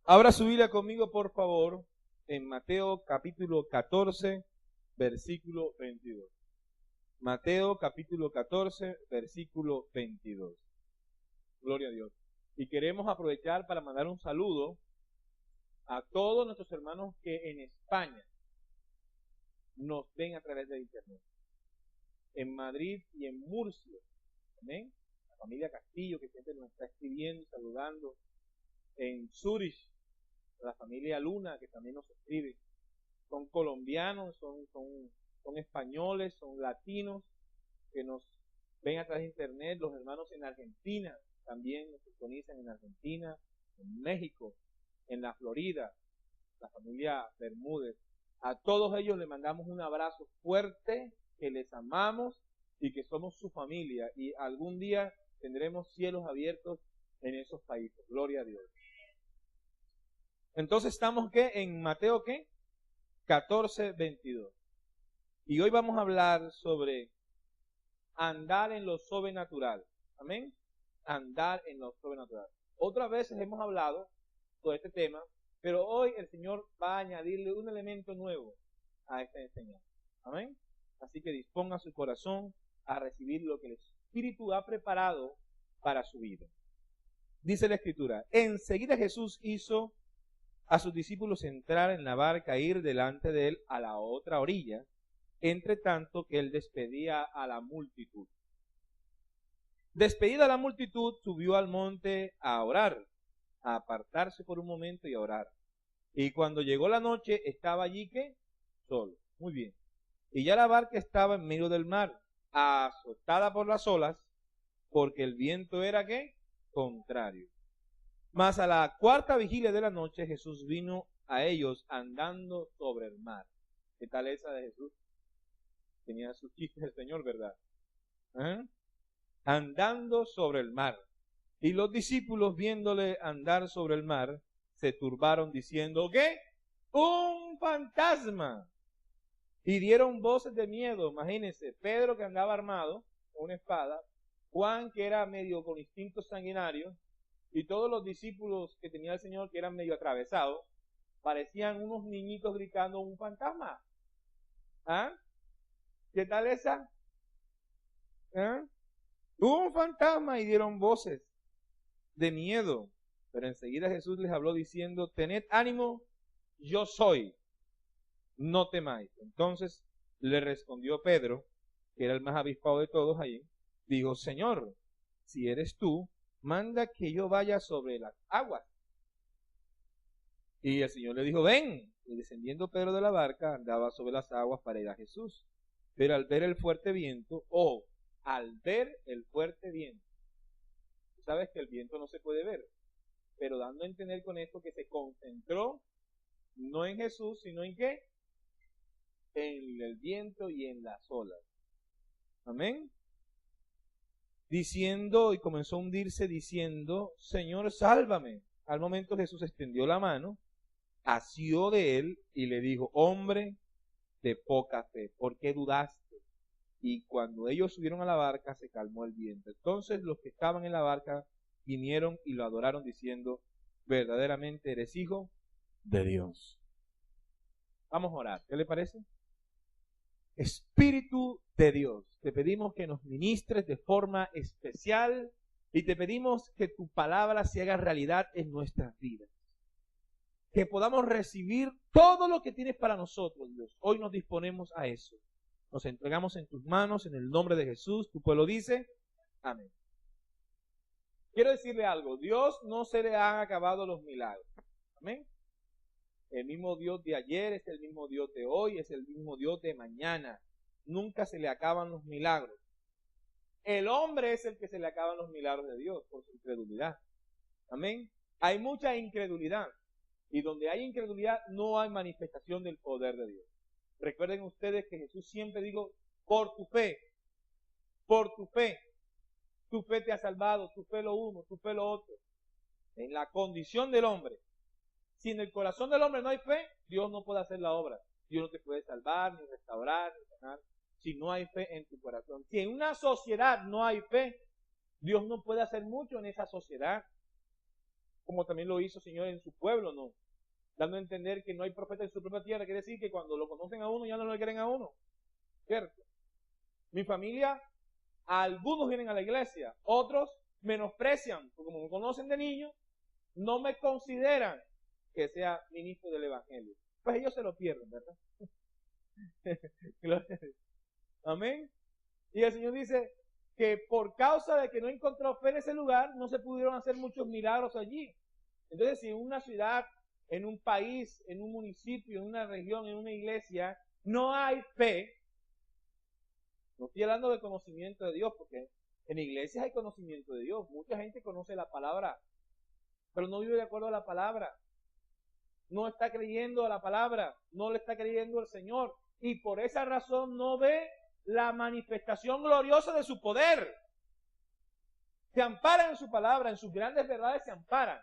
Abra su Biblia conmigo, por favor, en Mateo capítulo 14, versículo 22. Mateo capítulo 14, versículo 22. Gloria a Dios. Y queremos aprovechar para mandar un saludo a todos nuestros hermanos que en España nos ven a través de internet. En Madrid y en Murcia. Amén. La familia Castillo, que siempre nos está escribiendo, saludando. En Zurich, la familia Luna, que también nos escribe. Son colombianos, son españoles, son latinos, que nos ven a través de internet. Los hermanos en Argentina también nos sintonizan, en Argentina, en México, en la Florida, la familia Bermúdez. A todos ellos les mandamos un abrazo fuerte, que les amamos y que somos su familia. Y algún día tendremos cielos abiertos en esos países. Gloria a Dios. Entonces estamos ¿qué? En Mateo ¿qué? 14, 22. Y hoy vamos a hablar sobre andar en lo sobrenatural. Amén. Andar en lo sobrenatural. Otras veces hemos hablado sobre este tema, pero hoy el Señor va a añadirle un elemento nuevo a esta enseñanza. Amén. Así que disponga su corazón a recibir lo que el Espíritu ha preparado para su vida. Dice la Escritura: enseguida Jesús hizo a sus discípulos entrar en la barca e ir delante de él a la otra orilla, entre tanto que él despedía a la multitud. Despedida la multitud, subió al monte a orar, a apartarse por un momento y a orar. Y cuando llegó la noche, estaba allí ¿qué? Solo. Muy bien. Y ya la barca estaba en medio del mar, azotada por las olas, porque el viento era ¿qué? Contrario. Mas a la cuarta vigilia de la noche Jesús vino a ellos andando sobre el mar. ¿Qué tal esa de Jesús? Tenía sus chistes el Señor, ¿verdad? Andando sobre el mar. Y los discípulos, viéndole andar sobre el mar, se turbaron diciendo, ¿qué? ¡Un fantasma! Y dieron voces de miedo. Imagínense, Pedro, que andaba armado con una espada, Juan, que era medio con instintos sanguinarios, y todos los discípulos que tenía el Señor, que eran medio atravesados, parecían unos niñitos gritando un fantasma. ¿Ah? ¿Qué tal esa? ¿Ah? Un fantasma, y dieron voces de miedo. Pero enseguida Jesús les habló diciendo, tened ánimo, yo soy, no temáis. Entonces le respondió Pedro, que era el más avispado de todos allí, dijo, Señor, si eres tú, manda que yo vaya sobre las aguas. Y el Señor le dijo, ven. Y descendiendo Pedro de la barca, andaba sobre las aguas para ir a Jesús. Pero al ver el fuerte viento, tú sabes que el viento no se puede ver, pero dando a entender con esto que se concentró no en Jesús, sino en ¿qué? En el viento y en las olas. Amén. Diciendo, y comenzó a hundirse diciendo, Señor, sálvame. Al momento Jesús extendió la mano, asió de él y le dijo, hombre de poca fe, ¿por qué dudaste? Y cuando ellos subieron a la barca, se calmó el viento. Entonces los que estaban en la barca vinieron y lo adoraron diciendo, verdaderamente eres hijo de Dios. Vamos a orar, ¿qué le parece? Espíritu de Dios, te pedimos que nos ministres de forma especial y te pedimos que tu palabra se haga realidad en nuestras vidas. Que podamos recibir todo lo que tienes para nosotros, Dios. Hoy nos disponemos a eso. Nos entregamos en tus manos, en el nombre de Jesús. Tu pueblo dice, amén. Quiero decirle algo, Dios no se le han acabado los milagros. Amén. El mismo Dios de ayer es el mismo Dios de hoy, es el mismo Dios de mañana. Nunca se le acaban los milagros. El hombre es el que se le acaban los milagros de Dios por su incredulidad. Amén. Hay mucha incredulidad. Y donde hay incredulidad no hay manifestación del poder de Dios. Recuerden ustedes que Jesús siempre dijo, por tu fe te ha salvado, tu fe lo uno, tu fe lo otro. En la condición del hombre. Si en el corazón del hombre no hay fe, Dios no puede hacer la obra. Dios no te puede salvar, ni restaurar, ni sanar, si no hay fe en tu corazón. Si en una sociedad no hay fe, Dios no puede hacer mucho en esa sociedad. como también lo hizo el Señor en su pueblo, ¿no? Dando a entender que no hay profeta en su propia tierra, quiere decir que cuando lo conocen a uno ya no lo quieren a uno, ¿cierto? Mi familia, algunos vienen a la iglesia, otros menosprecian, porque como me conocen de niño, no me consideran que sea ministro del evangelio. Pues ellos se lo pierden, ¿verdad? Amén. Y el Señor dice que por causa de que no encontró fe en ese lugar, no se pudieron hacer muchos milagros allí. Entonces, si en una ciudad, en un país, en un municipio, en una región, en una iglesia, no hay fe, no estoy hablando de conocimiento de Dios, porque en iglesias hay conocimiento de Dios. Mucha gente conoce la palabra, pero no vive de acuerdo a la palabra. No está creyendo a la palabra, no le está creyendo al Señor. Y por esa razón no ve la manifestación gloriosa de su poder. Se amparan en su palabra, en sus grandes verdades se amparan.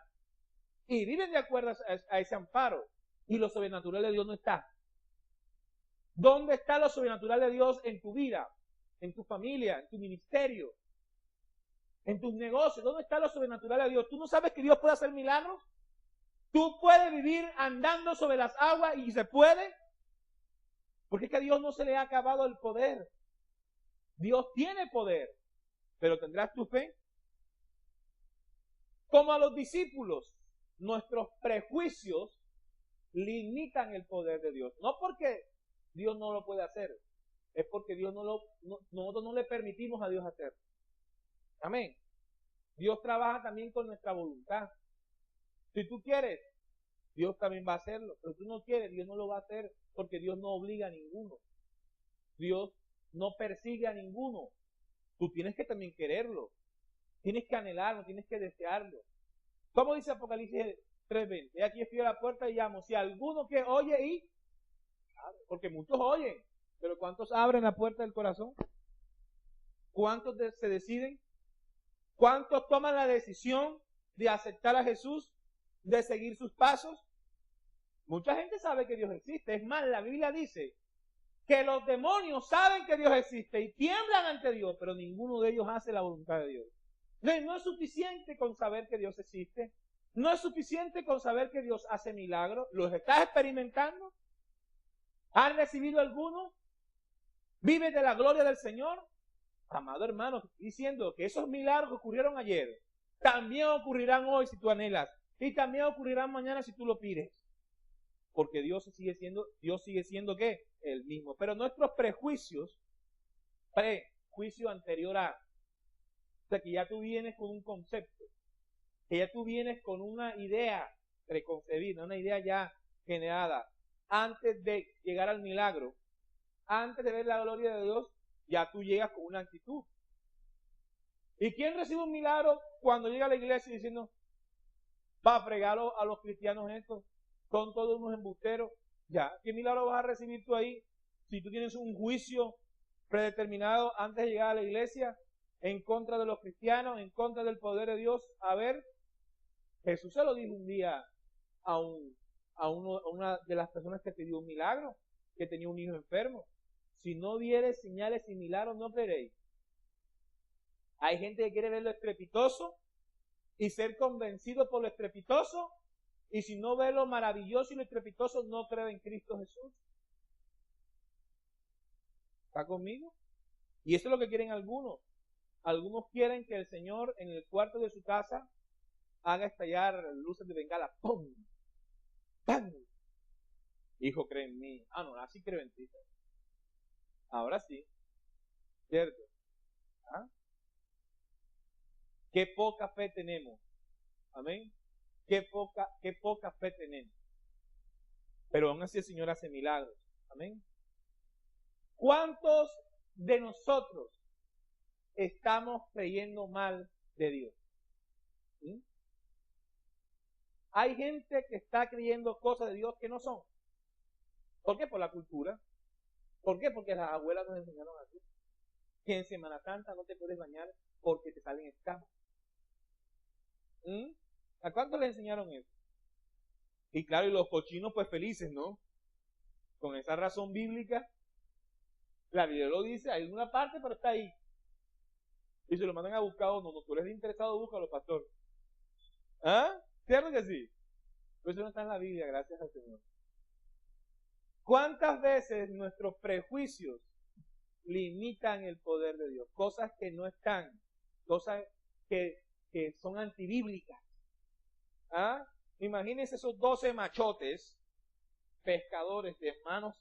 Y viven de acuerdo a ese amparo. Y lo sobrenatural de Dios no está. ¿Dónde está lo sobrenatural de Dios en tu vida, en tu familia, en tu ministerio, en tus negocios? ¿Dónde está lo sobrenatural de Dios? ¿Tú no sabes que Dios puede hacer milagros? ¿Tú puedes vivir andando sobre las aguas y se puede? Porque es que a Dios no se le ha acabado el poder. Dios tiene poder, pero ¿tendrás tu fe? Como a los discípulos, nuestros prejuicios limitan el poder de Dios. No porque Dios no lo puede hacer, es porque nosotros no le permitimos a Dios hacerlo. Amén. Dios trabaja también con nuestra voluntad. Si tú quieres, Dios también va a hacerlo. Pero tú no quieres, Dios no lo va a hacer, porque Dios no obliga a ninguno. Dios no persigue a ninguno. Tú tienes que también quererlo. Tienes que anhelarlo, tienes que desearlo. ¿Cómo dice Apocalipsis 3:20? Aquí estoy a la puerta y llamo. Si alguno que oye y... Porque muchos oyen, pero ¿cuántos abren la puerta del corazón? ¿Cuántos se deciden? ¿Cuántos toman la decisión de aceptar a Jesús, de seguir sus pasos? Mucha gente sabe que Dios existe. Es más, la Biblia dice que los demonios saben que Dios existe y tiemblan ante Dios, pero ninguno de ellos hace la voluntad de Dios. No es suficiente con saber que Dios existe. No es suficiente con saber que Dios hace milagros. ¿Los estás experimentando? ¿Has recibido alguno? ¿Vives de la gloria del Señor? Amado hermano, te estoy diciendo que esos milagros que ocurrieron ayer también ocurrirán hoy si tú anhelas. Y también ocurrirán mañana si tú lo pides. Porque Dios sigue siendo ¿qué? El mismo. Pero nuestros prejuicios, prejuicio anterior a, o sea, que ya tú vienes con un concepto, que ya tú vienes con una idea preconcebida, una idea ya generada, antes de llegar al milagro, antes de ver la gloria de Dios, ya tú llegas con una actitud. ¿Y quién recibe un milagro cuando llega a la iglesia diciendo, va a fregar a los cristianos estos? Son todos unos embusteros. Ya, ¿qué milagro vas a recibir tú ahí? Si tú tienes un juicio predeterminado antes de llegar a la iglesia, en contra de los cristianos, en contra del poder de Dios. A ver, Jesús se lo dijo un día a una de las personas que pidió un milagro, que tenía un hijo enfermo. Si no vieres señales y milagros, no creeréis. Hay gente que quiere ver lo estrepitoso y ser convencido por lo estrepitoso, y si no ve lo maravilloso y lo estrepitoso, no cree en Cristo Jesús. ¿Está conmigo? Y eso es lo que quieren algunos. Algunos quieren que el Señor en el cuarto de su casa haga estallar luces de bengala. ¡Pum! ¡Pam! Hijo, cree en mí. Ah, no, así creo en ti. Ahora sí. ¿Cierto? ¿Ah? Qué poca fe tenemos. Amén. Qué poca fe tenemos. Pero aún así el Señor hace milagros. Amén. ¿Cuántos de nosotros estamos creyendo mal de Dios? ¿Sí? Hay gente que está creyendo cosas de Dios que no son. ¿Por qué? Por la cultura. ¿Por qué? Porque las abuelas nos enseñaron así. Que en Semana Santa no te puedes bañar porque te salen escamas. ¿A cuántos les enseñaron eso? Y claro, y los cochinos pues felices, ¿no? Con esa razón bíblica, la Biblia lo dice, hay una parte, pero está ahí. Y se lo mandan a buscar, no, tú eres interesado, búscalo, pastor. ¿Ah? ¿Cierto que sí? Pero eso no está en la Biblia, gracias al Señor. ¿Cuántas veces nuestros prejuicios limitan el poder de Dios? Cosas que no están, cosas que son antibíblicas. ¿Ah? Imagínense esos 12 machotes, pescadores de manos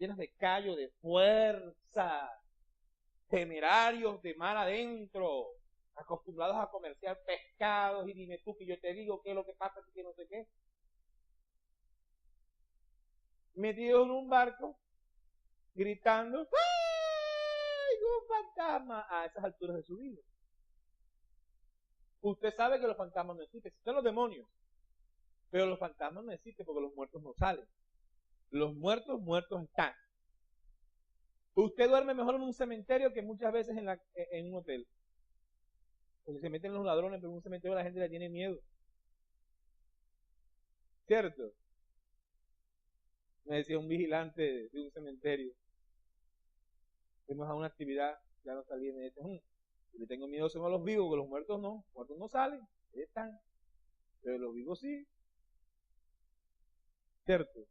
llenas de callo, de fuerza, temerarios de mar adentro, acostumbrados a comerciar pescados, y dime tú que yo te digo qué es lo que pasa aquí, que no sé qué. Metidos en un barco, gritando, ¡ay, un fantasma! A esas alturas de su vida. Usted sabe que los fantasmas no existen, existen los demonios, pero los fantasmas no existen porque los muertos no salen. Los muertos están. Usted duerme mejor en un cementerio que muchas veces en un hotel. Porque se meten los ladrones, pero en un cementerio la gente le tiene miedo. ¿Cierto? Me decía un vigilante de un cementerio. Fuimos a una actividad, ya no salí, y me dice, yo le tengo miedo son a los vivos, porque los muertos no. Los muertos no salen, ahí están. Pero los vivos sí. ¿Cierto?